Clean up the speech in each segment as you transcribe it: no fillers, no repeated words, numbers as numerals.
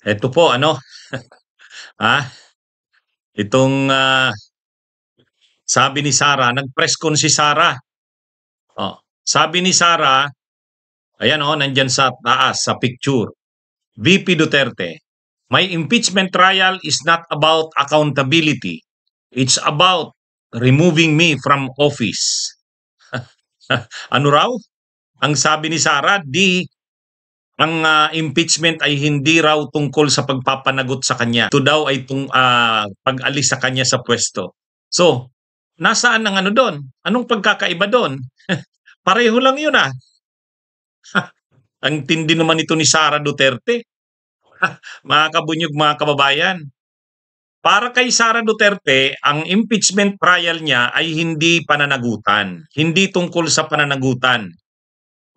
Eto po ano, ah, itong, sabi ni Sara, nag-press con si Sara. Oh, sabi ni Sara, ayan nandiyan sa taas sa picture. VP Duterte, my impeachment trial is not about accountability. It's about removing me from office. Ano raw? Ang sabi ni Sara, ang impeachment ay hindi raw tungkol sa pagpapanagot sa kanya. Ito daw ay pag-alis sa kanya sa pwesto. So, nasaan ang ano doon? Anong pagkakaiba doon? Pareho lang yun ah. Ang tindi naman ito ni Sara Duterte. Mga kabunyog, mga kababayan. Para kay Sara Duterte, ang impeachment trial niya ay hindi pananagutan. Hindi tungkol sa pananagutan.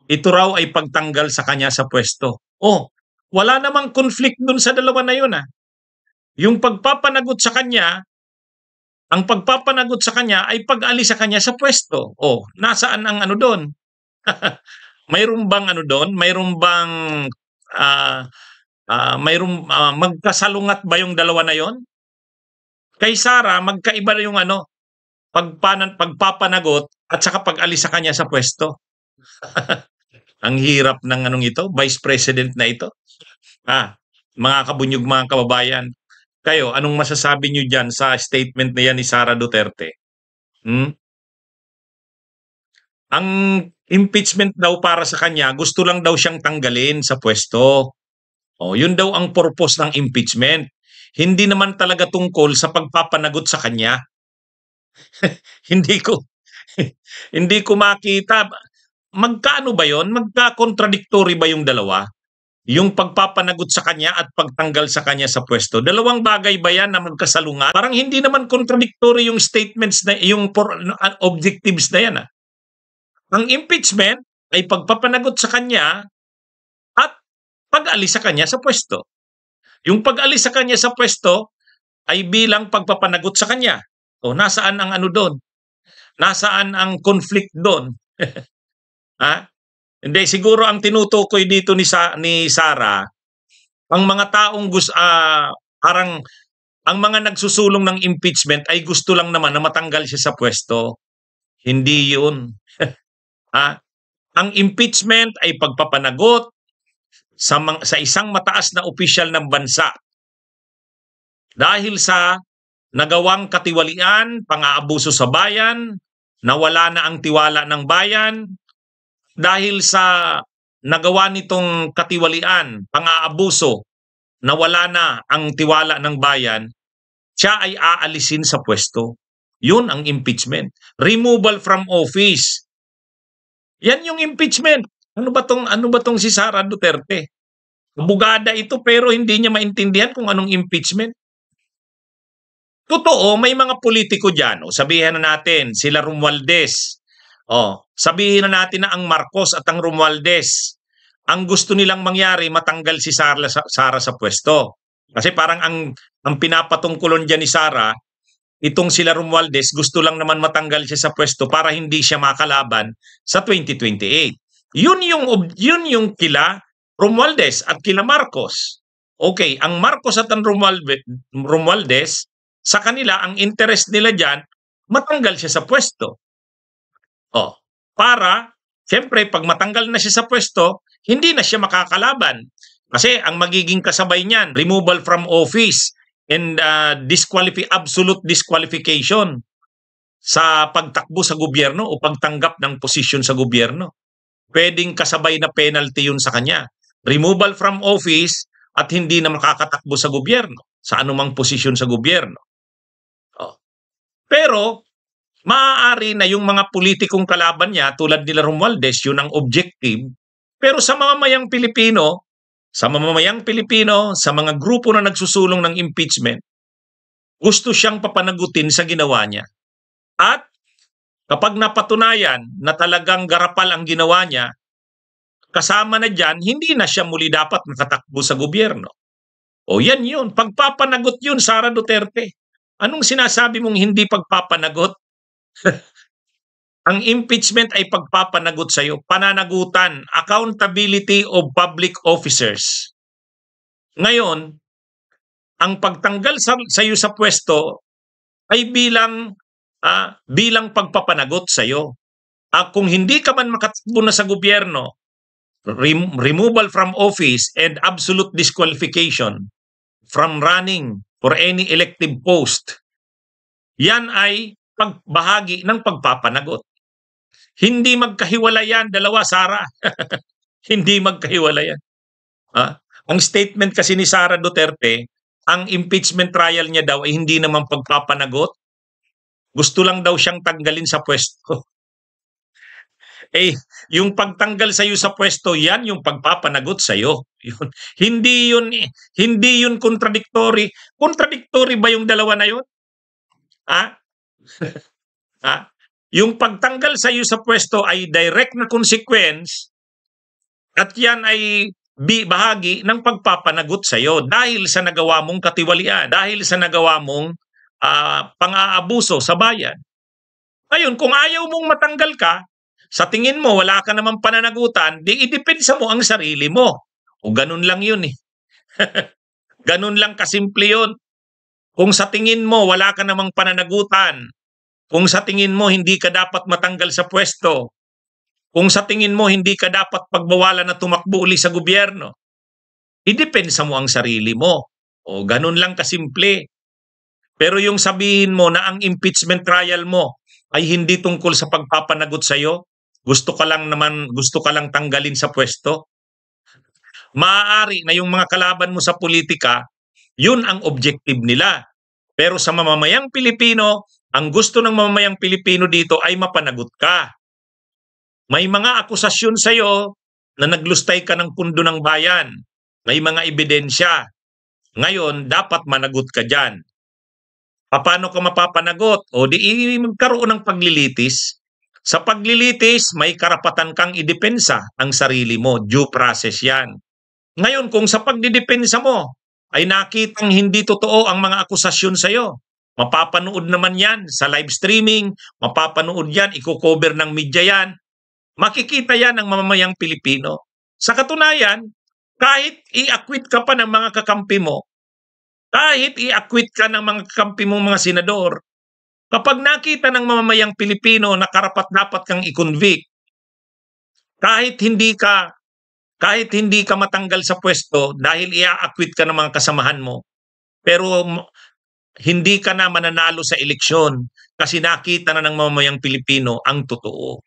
Ito raw ay pagtanggal sa kanya sa pwesto. Oh, wala namang conflict dun sa dalawa na yun ah. Yung pagpapanagot sa kanya, ang pagpapanagot sa kanya ay pag-alis sa kanya sa pwesto. Oh, nasaan ang ano doon? Mayroon bang ano doon? Mayroon bang magkasalungat ba yung dalawa na yon? Kay Sara, magkaiba na yung ano, pagpapanagot at saka pag-alis sa kanya sa pwesto. Ang hirap ng anong ito, Vice President na ito. Mga kabunyog, mga kababayan, kayo, anong masasabi nyo dyan sa statement na yan ni Sara Duterte? Ang impeachment daw para sa kanya, gusto lang daw siyang tanggalin sa pwesto. Yun daw ang purpose ng impeachment. Hindi naman talaga tungkol sa pagpapanagot sa kanya. hindi ko hindi ko makita magkaano ba 'yon? Magka-contradictory ba yung dalawa? Yung pagpapanagot sa kanya at pagtanggal sa kanya sa pwesto. Dalawang bagay ba yan na magkasalungat? Parang hindi naman contradictory yung statements na yung objectives na yan. Ang impeachment ay pagpapanagot sa kanya at pag-alis sa kanya sa pwesto. Yung pag-alis sa kanya sa pwesto ay bilang pagpapanagot sa kanya. Nasaan ang ano doon? Nasaan ang conflict doon? Hindi, siguro ang tinutukoy dito ni Sara, ang mga taong parang ang mga nagsusulong ng impeachment ay gusto lang naman na matanggal siya sa pwesto. Hindi yun. Ang impeachment ay pagpapanagot sa isang mataas na opisyal ng bansa dahil sa nagawang katiwalian, pang-aabuso sa bayan, nawala na ang tiwala ng bayan, dahil sa nagawa nitong katiwalian, pang-aabuso, nawala na ang tiwala ng bayan, siya ay aalisin sa pwesto. Yun ang impeachment. Removal from office. Yan yung impeachment. Ano ba tong si Sara Duterte? Abogada ito pero hindi niya maintindihan kung anong impeachment. Totoo, may mga politiko diyan, sabihin na natin sila Romualdez. Sabihin na natin na ang Marcos at ang Romualdez, ang gusto nilang mangyari matanggal si Sara sa pwesto. Kasi parang ang pinapatungkulon diyan ni Sara, itong sila Romualdez gusto lang naman matanggal siya sa pwesto para hindi siya makalaban sa 2028. Yun yung kila Romualdez at kila Marcos. Okay, ang Marcos at ang Romualdez, sa kanila, ang interest nila dyan, matanggal siya sa pwesto. Para, siyempre, pag matanggal na siya sa pwesto, hindi na siya makakalaban. Kasi ang magiging kasabay niyan, removal from office and absolute disqualification sa pagtakbo sa gobyerno o pagtanggap ng posisyon sa gobyerno. Pwedeng kasabay na penalty yun sa kanya. Removal from office at hindi na makakatakbo sa gobyerno, sa anumang posisyon sa gobyerno. Pero, maaari na yung mga politikong kalaban niya tulad nila Romualdez, yun ang objective. Pero sa mamamayang Pilipino, sa mga grupo na nagsusulong ng impeachment, gusto siyang papanagutin sa ginawa niya. At kapag napatunayan na talagang garapal ang ginawa niya, kasama na dyan, hindi na siya muli dapat makatakbo sa gobyerno. Yan yun. Pagpapanagot yun, Sara Duterte. Anong sinasabi mong hindi pagpapanagot? Ang impeachment ay pagpapanagot sa'yo. Pananagutan, accountability of public officers. Ngayon, ang pagtanggal sa iyo sa pwesto ay bilang pagpapanagot sa iyo. Kung hindi ka man makatakbo na sa gobyerno, removal from office and absolute disqualification from running for any elective post, yan ay pagbahagi ng pagpapanagot. Hindi magkahiwalay yan, dalawa, Sara. Hindi magkahiwalay yan. Ang statement kasi ni Sara Duterte, ang impeachment trial niya daw ay hindi naman pagpapanagot. Gusto lang daw siyang tanggalin sa pwesto. Yung pagtanggal sa iyo sa pwesto, yan yung pagpapanagot sa iyo. Hindi yun contradictory. Contradictory ba yung dalawa na yun? Yung pagtanggal sa iyo sa pwesto ay direct na consequence at yan ay bahagi ng pagpapanagot sa iyo dahil sa nagawa mong katiwalian, dahil sa nagawa mong pang-aabuso sa bayan. Ngayon, kung ayaw mong matanggal ka, sa tingin mo wala ka namang pananagutan, di idepensa mo ang sarili mo. O ganun lang yun eh. Ganun lang kasimple yun. Kung sa tingin mo wala ka namang pananagutan, kung sa tingin mo hindi ka dapat matanggal sa pwesto, kung sa tingin mo hindi ka dapat pagbawalan na tumakbo uli sa gobyerno, idepensa mo ang sarili mo. O ganun lang kasimple. Pero yung sabihin mo na ang impeachment trial mo ay hindi tungkol sa pagpapanagot sa iyo, gusto ka lang tanggalin sa pwesto, maaari na yung mga kalaban mo sa politika, yun ang objective nila. Pero sa mamamayang Pilipino, ang gusto ng mamamayang Pilipino dito ay mapanagot ka. May mga akusasyon sa iyo na naglustay ka ng pundo ng bayan. May mga ebidensya. Ngayon, dapat managot ka dyan. Paano ka mapapanagot? O di magkaroon ng paglilitis. Sa paglilitis, may karapatan kang idepensa ang sarili mo. Due process yan. Ngayon, kung sa pagdidepensa mo ay nakitang hindi totoo ang mga akusasyon sa iyo, mapapanood naman yan sa live streaming, mapapanood yan, i-cover ng media yan, makikita yan ng mamamayang Pilipino. Sa katunayan, kahit i-acquit ka pa ng mga kakampi mo, kahit i-acquit ka ng mga kakampi mong mga senador, kapag nakita ng mamamayang Pilipino na karapat-dapat kang i-convict, kahit hindi ka matanggal sa pwesto dahil i-acquit ka ng mga kasamahan mo, pero hindi ka na mananalo sa eleksyon kasi nakita na ng mamamayang Pilipino ang totoo.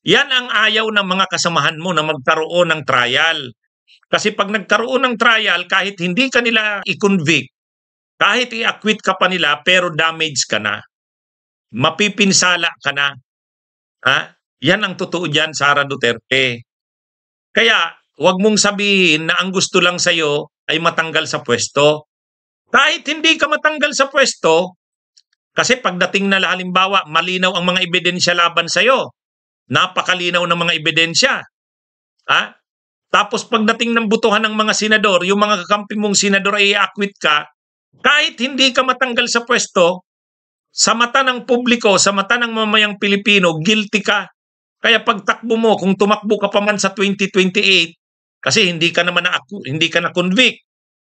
Yan ang ayaw ng mga kasamahan mo na magkaroon ng trial. Kasi pag nagkaroon ng trial, kahit hindi ka nila i-convict, kahit i-acquit ka pa nila, pero damage ka na. Mapipinsala ka na. Yan ang totoo dyan, Sara Duterte. Kaya, huwag mong sabihin na ang gusto lang sa'yo ay matanggal sa pwesto. Kahit hindi ka matanggal sa pwesto, kasi pagdating na halimbawa, malinaw ang mga ebidensya laban sa'yo. Napakalinaw ng mga ebidensya. Tapos pagdating ng butuhan ng mga senador, yung mga kakampi mong senador ay i-acquit ka, kahit hindi ka matanggal sa pwesto, sa mata ng publiko, sa mata ng mamamayang Pilipino, guilty ka. Kaya pagtakbo mo, kung tumakbo ka pa man sa 2028, kasi hindi ka na convict.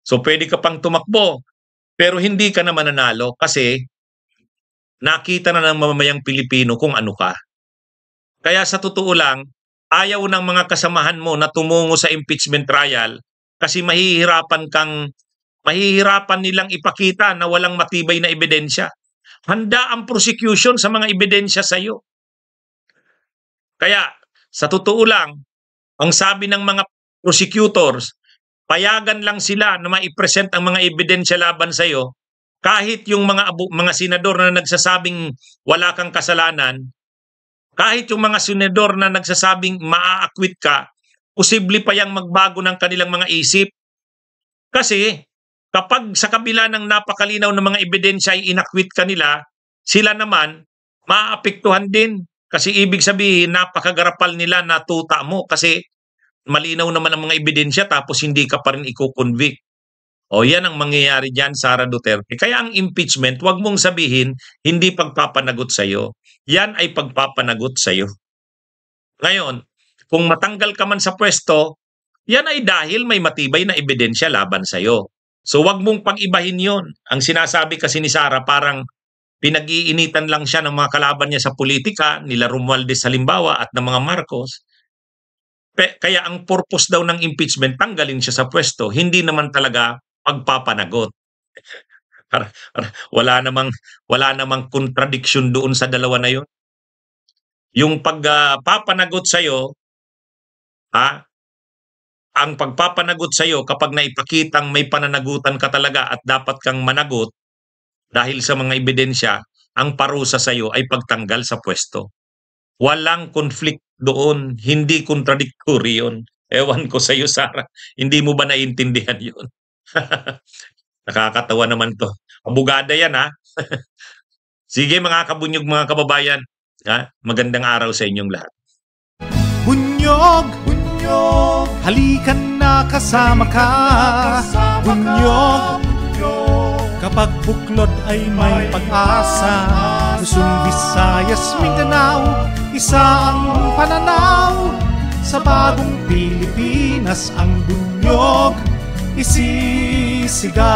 So pwede ka pang tumakbo, pero hindi ka na mananalo kasi nakita na ng mamamayang Pilipino kung ano ka. Kaya sa totoo lang, ayaw ng mga kasamahan mo na tumungo sa impeachment trial kasi mahihirapan nilang ipakita na walang matibay na ebidensya. Handa ang prosecution sa mga ebidensya sa iyo. Kaya sa totoo lang, ang sabi ng mga prosecutors, payagan lang sila na maipresent ang mga ebidensya laban sa iyo kahit yung mga senador na nagsasabing wala kang kasalanan, kahit yung mga senador na nagsasabing maa-acquit ka, posible pa yang magbago ng kanilang mga isip. Kasi kapag sa kabila ng napakalinaw ng mga ebidensya ay inacquit ka nila, sila naman maaapektuhan din. Kasi ibig sabihin, napakagarapal nila na tuta mo kasi malinaw naman ang mga ebidensya tapos hindi ka pa rin i-convict. O yan ang mangyayari dyan, Sara Duterte. Kaya ang impeachment, wag mong sabihin, hindi pagpapanagot sa'yo. Yan ay pagpapanagot sa'yo. Ngayon, kung matanggal ka man sa pwesto, yan ay dahil may matibay na ebidensya laban sa'yo. So wag mong pag-ibahin yon. Ang sinasabi kasi ni Sara parang pinag-iinitan lang siya ng mga kalaban niya sa politika, nila Romualdez halimbawa at ng mga Marcos. Kaya ang purpose daw ng impeachment, tanggalin siya sa pwesto, hindi naman talaga pagpapanagot. Wala namang contradiction doon sa dalawa na yun. Yung pagpapanagot sa'yo, ang pagpapanagot sa'yo kapag naipakitang may pananagutan ka talaga at dapat kang managot dahil sa mga ebidensya, ang parusa sa'yo ay pagtanggal sa pwesto. Walang conflict doon, hindi contradictory yun. Ewan ko sa'yo, Sarah, hindi mo ba naiintindihan yun? Nakakatawa naman to. Abogada yan, ha? Sige mga kabunyog, mga kababayan, magandang araw sa inyong lahat. Bunyog, bunyog, halikan na kasama ka. Bunyog, kapag buklod ay may pag-asa. Luzon, Visayas, Mindanao, isa ang pananaw. Sa bagong Pilipinas ang bunyog isisigaw.